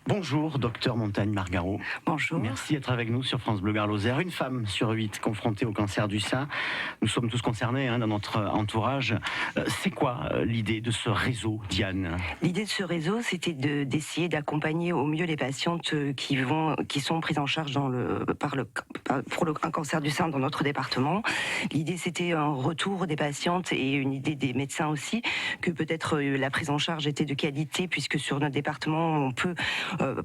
Bonjour, docteur Montagne-Margarot. Bonjour. Merci d'être avec nous sur France Bleu Gard-Lozère. Une femme sur 8 confrontée au cancer du sein. Nous sommes tous concernés dans notre entourage. C'est quoi l'idée de ce réseau, Diane? L'idée de ce réseau, c'était d'essayer d'accompagner au mieux les patientes qui sont prises en charge pour un cancer du sein dans notre département. L'idée, c'était un retour des patientes et une idée des médecins aussi, que peut-être la prise en charge était de qualité, puisque sur notre département, on peut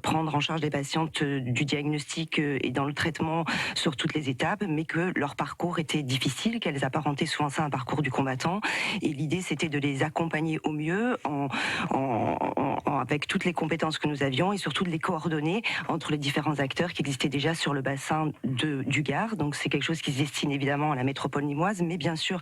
prendre en charge les patientes du diagnostic et dans le traitement sur toutes les étapes, mais que leur parcours était difficile, qu'elles apparentaient souvent ça à un parcours du combattant. Et l'idée, c'était de les accompagner au mieux avec toutes les compétences que nous avions et surtout de les coordonner entre les différents acteurs qui existaient déjà sur le bassin du Gard. Donc c'est quelque chose qui se destine évidemment à la métropole limoise, mais bien sûr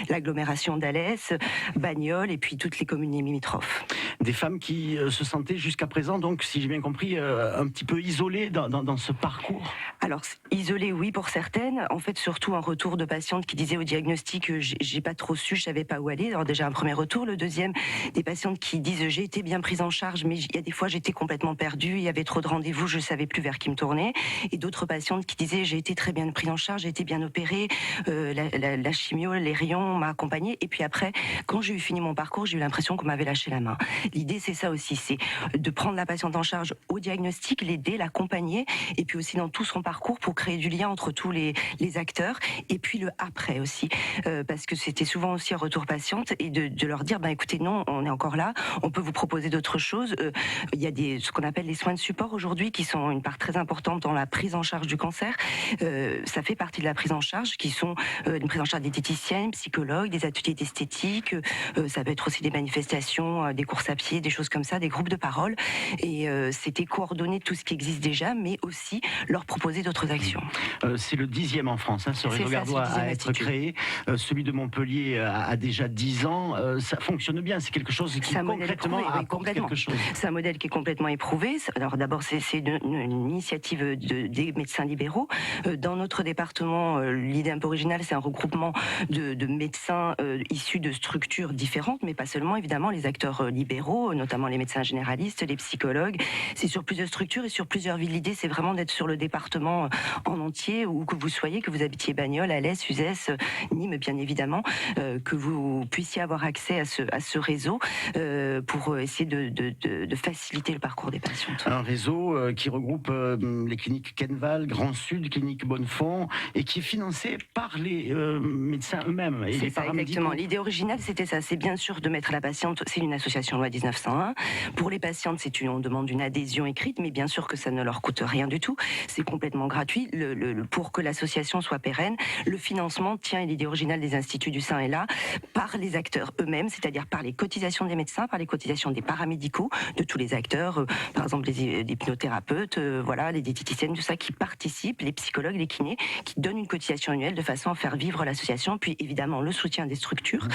l'agglomération d'Alès, Bagnoles et puis toutes les communes limitrophes. Des femmes qui se sentaient jusqu'à présent, donc si j'ai bien compris, un petit peu isolées dans ce parcours. Alors isolées, oui, pour certaines. En fait, surtout un retour de patientes qui disaient au diagnostic j'ai pas trop su, je savais pas où aller. Alors déjà un premier retour. Le deuxième, des patientes qui disent j'ai été bien prise en charge, mais il y a des fois j'étais complètement perdue, il y avait trop de rendez-vous, je savais plus vers qui me tourner. Et d'autres patientes qui disaient j'ai été très bien prise en charge, j'ai été bien opérée, la chimio, les rayons m'a accompagnée. Et puis après, quand j'ai eu fini mon parcours, j'ai eu l'impression qu'on m'avait lâché la main. L'idée, c'est ça aussi, c'est de prendre la patiente en charge au diagnostic, l'aider, l'accompagner, et puis aussi dans tout son parcours pour créer du lien entre tous les acteurs, et puis le après aussi, parce que c'était souvent aussi un retour patiente, et de leur dire, écoutez, non, on est encore là, on peut vous proposer d'autres choses. Il y a ce qu'on appelle les soins de support aujourd'hui, qui sont une part très importante dans la prise en charge du cancer. Ça fait partie de la prise en charge, qui sont une prise en charge des diététiciennes, psychologues, des ateliers d'esthétique, ça peut être aussi des manifestations, des courses à pied, des choses comme ça, des groupes de parole, et c'était coordonner tout ce qui existe déjà, mais aussi leur proposer d'autres actions. C'est le 10e en France, ce réseau gardois à être créé. Celui de Montpellier a déjà 10 ans. Ça fonctionne bien, c'est quelque chose qui concrètement apporte quelque chose. C'est un modèle qui est complètement éprouvé. Alors d'abord, c'est une initiative des médecins libéraux. Dans notre département, l'idée un peu originale, c'est un regroupement de médecins issus de structures différentes, mais pas seulement, évidemment, les acteurs libéraux, notamment les médecins généralistes, les psychologues. C'est sur plusieurs structures et sur plusieurs villes. L'idée, c'est vraiment d'être sur le département en entier, où que vous soyez, que vous habitiez Bagnoles, Alès, Uzès, Nîmes, bien évidemment, que vous puissiez avoir accès à ce réseau pour essayer de faciliter le parcours des patientes. Un réseau qui regroupe les cliniques Kenval, Grand Sud, clinique Bonnefond, et qui est financé par les médecins eux-mêmes et les paramédicaux. Exactement. L'idée originale, c'était ça. C'est bien sûr de mettre la patiente, c'est une association loi 1901. Pour les patientes, on demande une adhésion écrite, mais bien sûr que ça ne leur coûte rien du tout. C'est complètement gratuit. Pour que l'association soit pérenne, le financement tient, et l'idée originale des instituts du sein est là, par les acteurs eux-mêmes, c'est-à-dire par les cotisations des médecins, par les cotisations des paramédicaux, de tous les acteurs, par exemple les hypnothérapeutes, les diététiciennes, tout ça, qui participent, les pierologues, les kinés, qui donnent une cotisation annuelle de façon à faire vivre l'association, puis évidemment le soutien des structures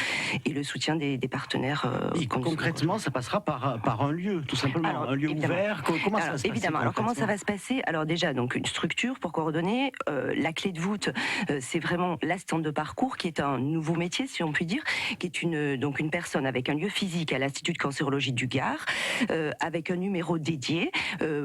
et le soutien des partenaires. Et concrètement, ça passera par un lieu, tout simplement. Alors, un lieu ouvert. Comment ça va se passer? Évidemment. Alors comment ça va se passer? Alors déjà, donc une structure pour coordonner. La clé de voûte, c'est vraiment l'assistante de parcours, qui est un nouveau métier, si on peut dire, qui est une personne avec un lieu physique à l'Institut de cancérologie du Gard, avec un numéro dédié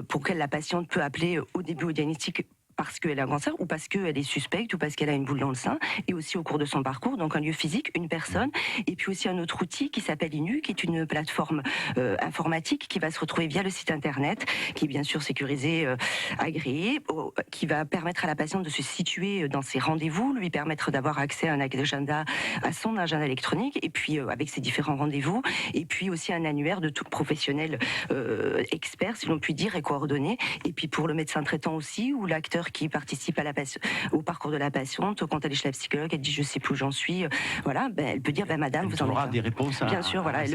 pour lequel la patiente peut appeler au début au diagnostic parce qu'elle a un cancer, ou parce qu'elle est suspecte, ou parce qu'elle a une boule dans le sein, et aussi au cours de son parcours. Donc un lieu physique, une personne, et puis aussi un autre outil qui s'appelle INU, qui est une plateforme informatique qui va se retrouver via le site internet, qui est bien sûr sécurisé, agréé, qui va permettre à la patiente de se situer dans ses rendez-vous, lui permettre d'avoir accès à son agenda électronique, et puis avec ses différents rendez-vous, et puis aussi un annuaire de tout professionnel expert, si l'on peut dire, et coordonné. Et puis pour le médecin traitant aussi, ou l'acteur qui participe au parcours de la patiente, quand elle est chez la psychologue, elle dit je sais plus où j'en suis, elle peut dire madame, vous en êtes là. Des réponses bien sûr, voilà,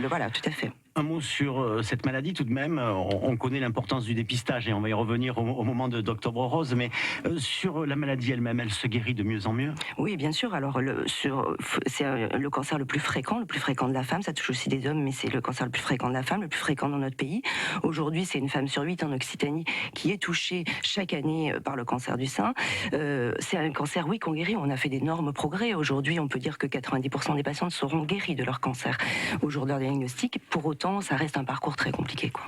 voilà, tout à fait. Un mot sur cette maladie tout de même. On connaît l'importance du dépistage et on va y revenir au moment d'Octobre Rose, mais sur la maladie elle-même, elle se guérit de mieux en mieux? Oui, bien sûr. Alors c'est le cancer le plus fréquent de la femme. Ça touche aussi des hommes, mais c'est le cancer le plus fréquent de la femme, le plus fréquent dans notre pays. Aujourd'hui, c'est une femme sur 8 en Occitanie qui est touchée chaque année par le cancer du sein. C'est un cancer, oui, qu'on guérit. On a fait d'énormes progrès. Aujourd'hui, on peut dire que 90% des patientes seront guéries de leur cancer au jour de leur diagnostic. Pour autant, ça reste un parcours très compliqué, quoi.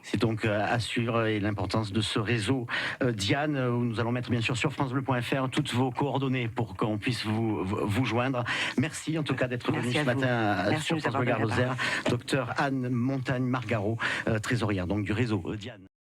C'est donc à suivre et l'importance de ce réseau. Diane, nous allons mettre bien sûr sur francebleu.fr toutes vos coordonnées pour qu'on puisse vous joindre. Merci en tout cas d'être venu ce matin sur France Bleu Gard Lozère. Docteur Anne Montagne-Margarot, trésorière donc du réseau. Diane.